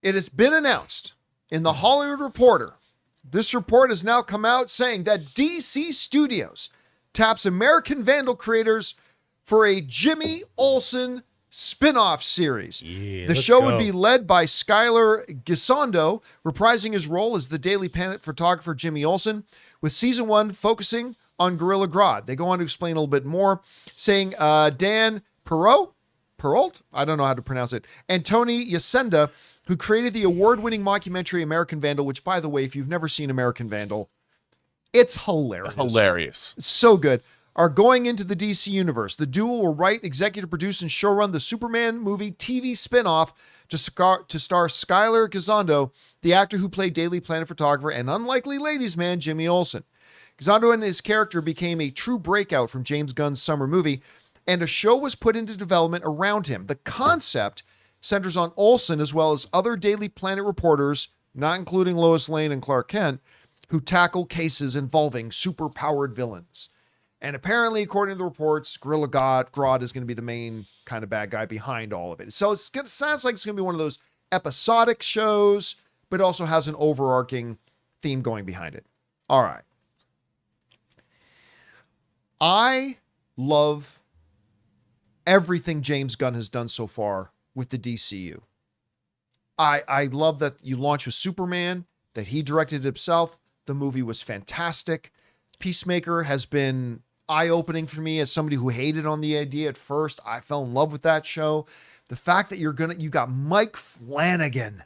It has been announced in the Hollywood Reporter. This report has now come out saying that DC Studios taps American Vandal creators for a Jimmy Olsen spinoff series. The show would be led by Skylar Gisondo, reprising his role as the Daily Planet photographer Jimmy Olsen, with season 1 focusing on Gorilla Grodd. They go on to explain a little bit more, saying Dan Perrault, I don't know how to pronounce it, and Tony Yacenda, who created the award-winning mockumentary American Vandal, which, by the way, if you've never seen American Vandal, it's hilarious. It's so good. Are going into the DC universe. The duo will write, executive produce, and showrun the Superman movie TV spinoff to star Skylar Gisondo, the actor who played Daily Planet photographer and unlikely ladies' man Jimmy Olsen. Gisondo and his character became a true breakout from James Gunn's summer movie, and a show was put into development around him. The concept centers on Olsen as well as other Daily Planet reporters, not including Lois Lane and Clark Kent, who tackle cases involving super-powered villains. And apparently, according to the reports, Gorilla Grodd is going to be the main kind of bad guy behind all of it. So it sounds like it's going to be one of those episodic shows, but also has an overarching theme going behind it. All right. I love everything James Gunn has done so far with the DCU. I love that you launched with Superman, that he directed himself. The movie was fantastic. Peacemaker has been eye-opening for me as somebody who hated on the idea at first. I fell in love with that show. The fact that you got Mike Flanagan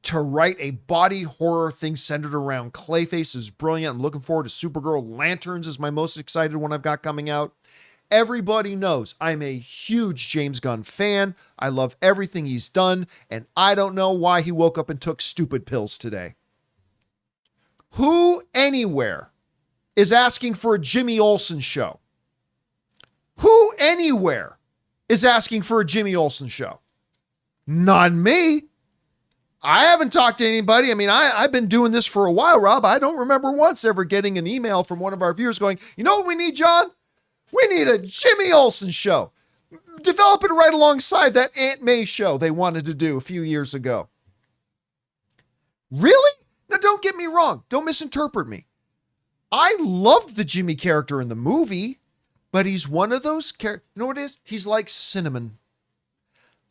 to write a body horror thing centered around Clayface is brilliant. I'm looking forward to Supergirl. Lanterns is my most excited one I've got coming out. Everybody knows I'm a huge James Gunn fan. I love everything he's done, and I don't know why he woke up and took stupid pills today. Who anywhere is asking for a Jimmy Olsen show? Who anywhere is asking for a Jimmy Olsen show? Not me. I haven't talked to anybody. I mean, I've been doing this for a while, Rob. I don't remember once ever getting an email from one of our viewers going, you know what we need, John? We need a Jimmy Olsen show. Develop it right alongside that Aunt May show they wanted to do a few years ago. Really? Now, don't get me wrong. Don't misinterpret me. I loved the Jimmy character in the movie, but he's one of those characters. You know what it is? He's like cinnamon.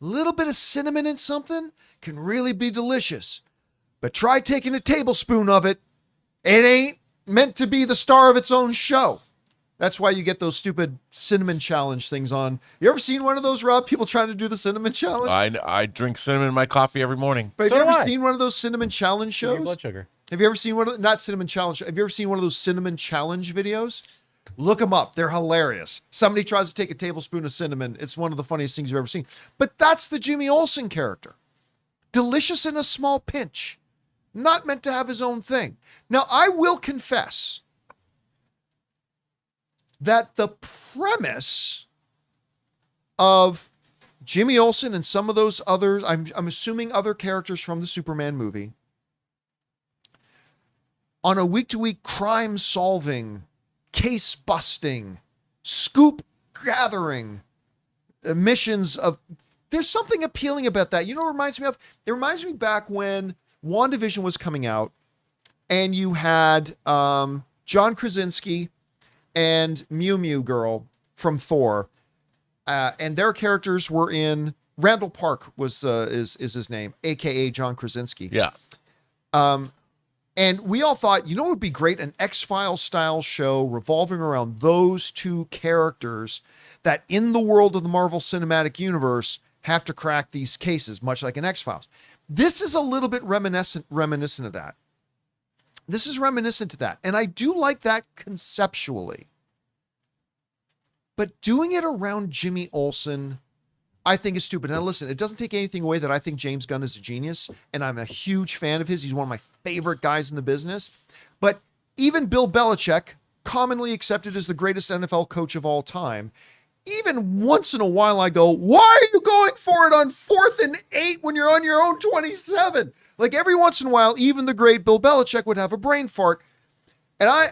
A little bit of cinnamon in something can really be delicious. But try taking a tablespoon of it. It ain't meant to be the star of its own show. That's why you get those stupid cinnamon challenge things on. You ever seen one of those, Rob? People trying to do the cinnamon challenge? I drink cinnamon in my coffee every morning. But have you ever seen one of those cinnamon challenge shows? Blood sugar. Have you ever seen not cinnamon challenge? Have you ever seen one of those cinnamon challenge videos? Look them up. They're hilarious. Somebody tries to take a tablespoon of cinnamon. It's one of the funniest things you've ever seen. But that's the Jimmy Olsen character. Delicious in a small pinch. Not meant to have his own thing. Now, I will confess that the premise of Jimmy Olsen and some of those others, I'm assuming other characters from the Superman movie, on a week-to-week crime-solving, case-busting, scoop-gathering missions of... There's something appealing about that. You know what it reminds me of? It reminds me back when WandaVision was coming out, and you had John Krasinski and Mew Mew Girl from Thor, and their characters were in... Randall Park is his name, a.k.a. John Krasinski. Yeah. And we all thought, you know what would be great? An X-Files style show revolving around those two characters that in the world of the Marvel Cinematic Universe have to crack these cases, much like an X-Files. This is a little bit reminiscent of that. This is reminiscent to that. And I do like that conceptually. But doing it around Jimmy Olsen, I think is stupid. Now listen, it doesn't take anything away that I think James Gunn is a genius, and I'm a huge fan of his. He's one of my favorite guys in the business. But even Bill Belichick, commonly accepted as the greatest NFL coach of all time, even once in a while I go, why are you going for it on 4th and 8 when you're on your own 27? Like every once in a while, even the great Bill Belichick would have a brain fart. And I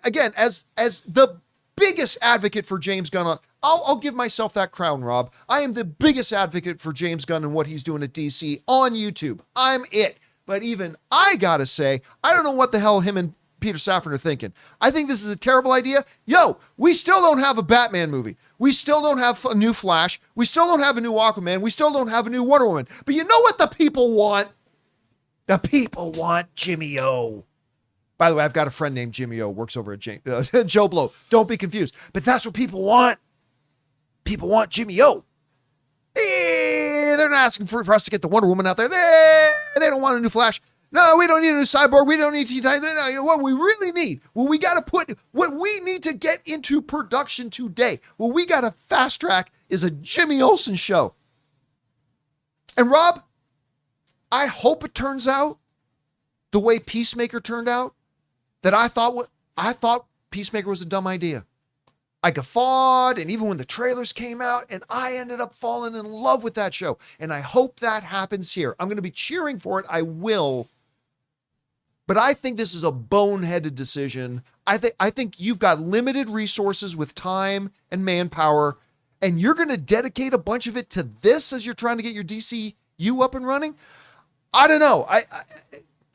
again, as the biggest advocate for James Gunn on. I'll give myself that crown, Rob. I am the biggest advocate for James Gunn and what he's doing at DC on YouTube. I'm it. But even I gotta say, I don't know what the hell him and Peter Safran are thinking. I think this is a terrible idea. Yo, we still don't have a Batman movie. We still don't have a new Flash. We still don't have a new Aquaman. We still don't have a new Wonder Woman. But you know what the people want? The people want Jimmy O. By the way, I've got a friend named Jimmy O, works over at Joe Blow. Don't be confused. But that's what people want. People want Jimmy O. They're not asking for us to get the Wonder Woman out there. They don't want a new Flash. No, we don't need a new Cyborg. We don't need Teen Titans. No, what we really need, what we need to get into production today, what we got to fast track is a Jimmy Olsen show. And Rob, I hope it turns out the way Peacemaker turned out, that I thought Peacemaker was a dumb idea. I guffawed, and even when the trailers came out, and I ended up falling in love with that show. And I hope that happens here. I'm going to be cheering for it. I will. But I think this is a boneheaded decision. I think you've got limited resources with time and manpower, and you're going to dedicate a bunch of it to this as you're trying to get your DCU up and running. I don't know.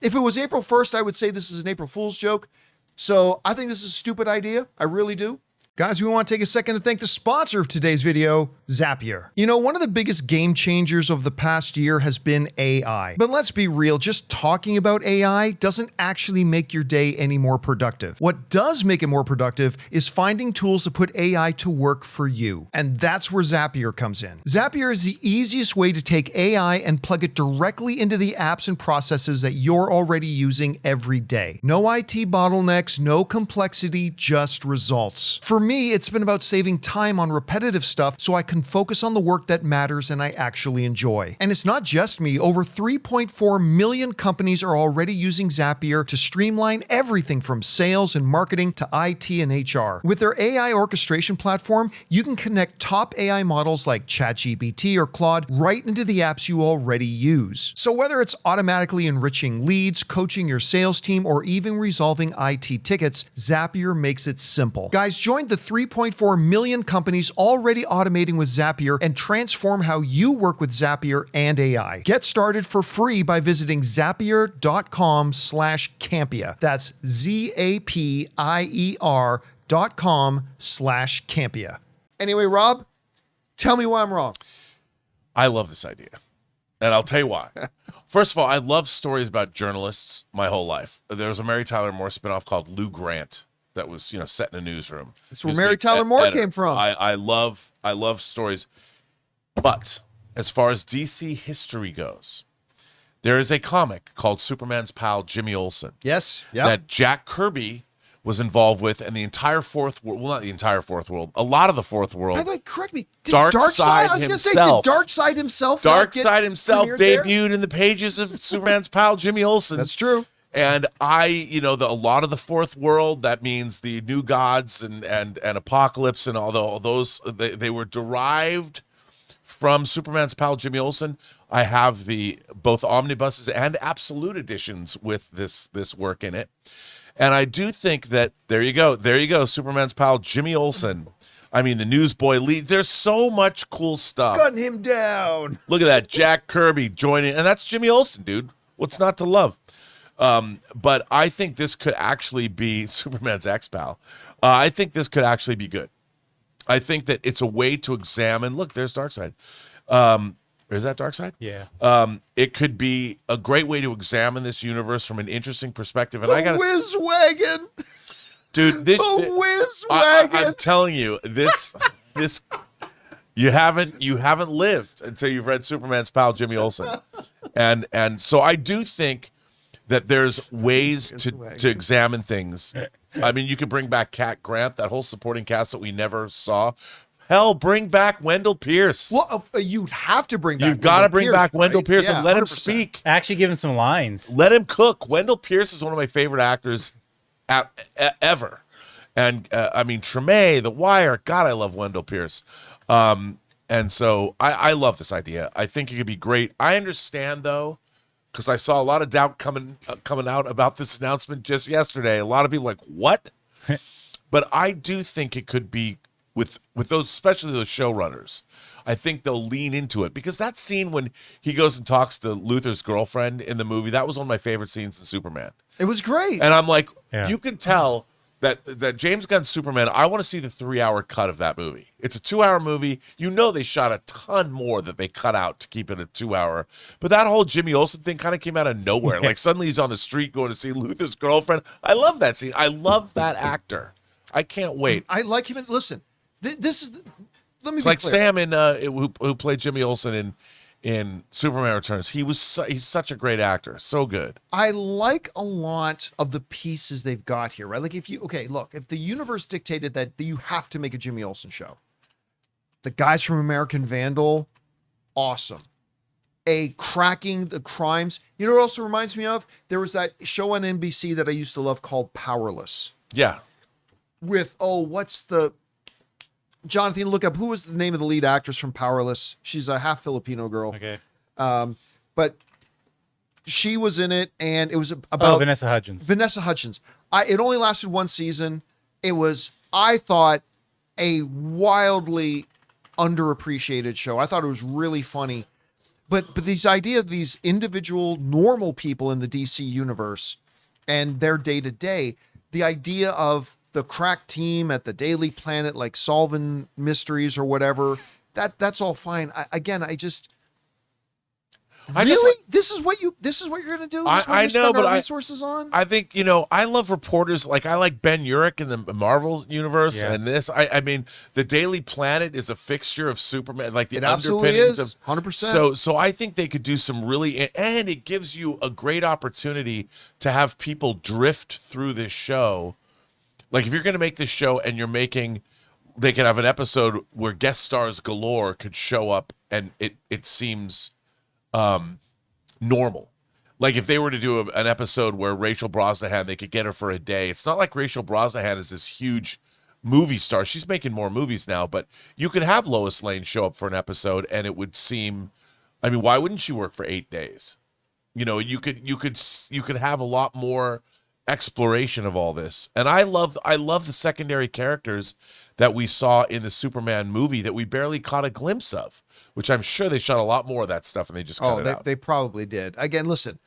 If it was April 1st, I would say this is an April Fool's joke. So I think this is a stupid idea. I really do. Guys, we want to take a second to thank the sponsor of today's video, Zapier. You know, one of the biggest game changers of the past year has been AI. But let's be real, just talking about AI doesn't actually make your day any more productive. What does make it more productive is finding tools to put AI to work for you. And that's where Zapier comes in. Zapier is the easiest way to take AI and plug it directly into the apps and processes that you're already using every day. No IT bottlenecks, no complexity, just results. For me, it's been about saving time on repetitive stuff so I can focus on the work that matters and I actually enjoy. And it's not just me. Over 3.4 million companies are already using Zapier to streamline everything from sales and marketing to IT and HR. With their AI orchestration platform, you can connect top AI models like ChatGPT or Claude right into the apps you already use. So whether it's automatically enriching leads, coaching your sales team, or even resolving IT tickets, Zapier makes it simple. Guys, join the 3.4 million companies already automating with Zapier and transform how you work with Zapier and AI. Get started for free by visiting zapier.com/Campea. That's ZAPIER.com/Campea. Anyway, Rob, tell me why I'm wrong. I love this idea. And I'll tell you why. First of all, I love stories about journalists my whole life. There was a Mary Tyler Moore spinoff called Lou Grant that was, set in a newsroom. That's where Mary Tyler Moore came from. I love stories. But as far as DC history goes, there is a comic called Superman's pal Jimmy Olsen. Yes. Yeah. That Jack Kirby was involved with, and the entire fourth world, well, not the entire fourth world, a lot of the fourth world. Correct me. Darkseid himself. Did Darkseid himself debuted in the pages of Superman's pal Jimmy Olsen. That's true. And a lot of the fourth world, that means the New Gods and Apocalypse and all those, they were derived from Superman's pal Jimmy Olsen. I have both omnibuses and absolute editions with this work in it. And I do think that there you go, Superman's pal Jimmy Olsen. I mean, the newsboy lead. There's so much cool stuff. Gun him down. Look at that, Jack Kirby joining, and that's Jimmy Olsen, dude. What's not to love? But I think this could actually be Superman's ex-pal. I think this could actually be good. I think that it's a way to examine. Look, there's Darkseid. Is that Darkseid? Yeah. It could be a great way to examine this universe from an interesting perspective. And Whiz wagon, dude. Whiz wagon. I'm telling you, this you haven't lived until you've read Superman's pal Jimmy Olsen, and so I do think that there's ways to examine things. I mean, you could bring back Cat Grant, that whole supporting cast that we never saw. Hell, bring back Wendell Pierce. Well, you'd have to bring back. You've got to bring back Wendell Pierce and let 100%. Him speak. Actually, give him some lines. Let him cook. Wendell Pierce is one of my favorite actors ever. And I mean, Treme, The Wire. God, I love Wendell Pierce. And so I love this idea. I think it could be great. I understand, though, because I saw a lot of doubt coming out about this announcement just yesterday. A lot of people like, what? But I do think it could be with those, especially those showrunners. I think they'll lean into it because that scene when he goes and talks to Luther's girlfriend in the movie, that was one of my favorite scenes in Superman. It was great. And I'm like, Yeah. you can tell that James Gunn's Superman, I want to see the 3-hour cut of that movie. It's a 2-hour movie. You know they shot a ton more that they cut out to keep it a 2-hour. But that whole Jimmy Olsen thing kind of came out of nowhere. Like suddenly he's on the street going to see Luther's girlfriend. I love that scene. I love that actor. I can't wait. I like him. Listen, this is. Let me It's be like clear. Sam who played Jimmy Olsen in Superman Returns. He's such a great actor. So good. I like a lot of the pieces they've got here, right? Like if the universe dictated that you have to make a Jimmy Olsen show, the guys from American Vandal, awesome. A cracking the crimes. You know what also reminds me of? There was that show on NBC that I used to love called Powerless. Yeah. With, what's the... Jonathan, look up, who was the name of the lead actress from Powerless? She's a half Filipino girl. Okay. But she was in it, and it was about Vanessa Hudgens. Vanessa Hudgens. It only lasted one season. It was, I thought, a wildly underappreciated show. I thought it was really funny. But this idea of these individual normal people in the DC universe and their day-to-day, the idea of the crack team at the Daily Planet, like solving mysteries or whatever, that's all fine. This is what you're gonna do? This is what I you know, spend but our resources on? I think, I love reporters. Like I like Ben Urich in the Marvel universe, Yeah. and this. I mean, the Daily Planet is a fixture of Superman. Like the It absolutely underpinnings is, of 100%. So I think they could do some really, and it gives you a great opportunity to have people drift through this show. Like if you're going to make this show and they could have an episode where guest stars galore could show up, and it seems normal. Like if they were to do an episode where Rachel Brosnahan, they could get her for a day. It's not like Rachel Brosnahan is this huge movie star. She's making more movies now, but you could have Lois Lane show up for an episode and it would seem, I mean, why wouldn't she work for 8 days? You could have a lot more exploration of all this. And I love the secondary characters that we saw in the Superman movie that we barely caught a glimpse of, which I'm sure they shot a lot more of that stuff and they just cut it out. They probably did. Again, listen,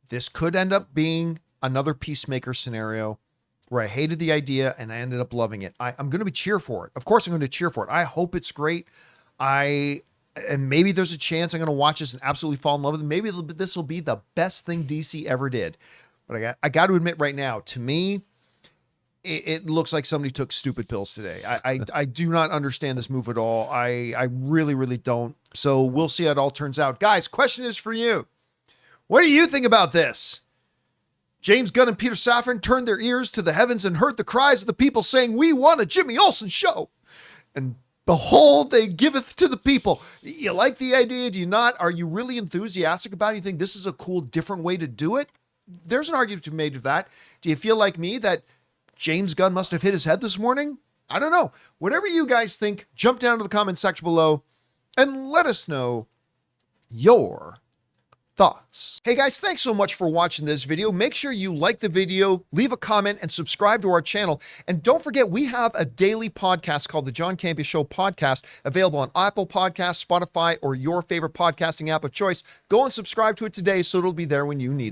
this could end up being another Peacemaker scenario where I hated the idea and I ended up loving it. I'm going to cheer for it. Of course, I'm going to cheer for it. I hope it's great. And maybe there's a chance I'm going to watch this and absolutely fall in love with it. Maybe this will be the best thing DC ever did. But I got to admit right now, to me, it looks like somebody took stupid pills today. I do not understand this move at all. I really, really don't. So we'll see how it all turns out. Guys, question is for you. What do you think about this? James Gunn and Peter Safran turned their ears to the heavens and heard the cries of the people saying, "We want a Jimmy Olsen show." And behold, they giveth to the people. You like the idea? Do you not? Are you really enthusiastic about it? You think this is a cool, different way to do it? There's an argument to be made of that. Do you feel like me that James Gunn must have hit his head this morning? I don't know. Whatever you guys think, jump down to the comment section below and let us know your thoughts. Hey guys, thanks so much for watching this video. Make sure you like the video, leave a comment, and subscribe to our channel. And don't forget, we have a daily podcast called the John Campea Show podcast, available on Apple Podcasts, Spotify, or your favorite podcasting app of choice. Go and subscribe to it today so it'll be there when you need it.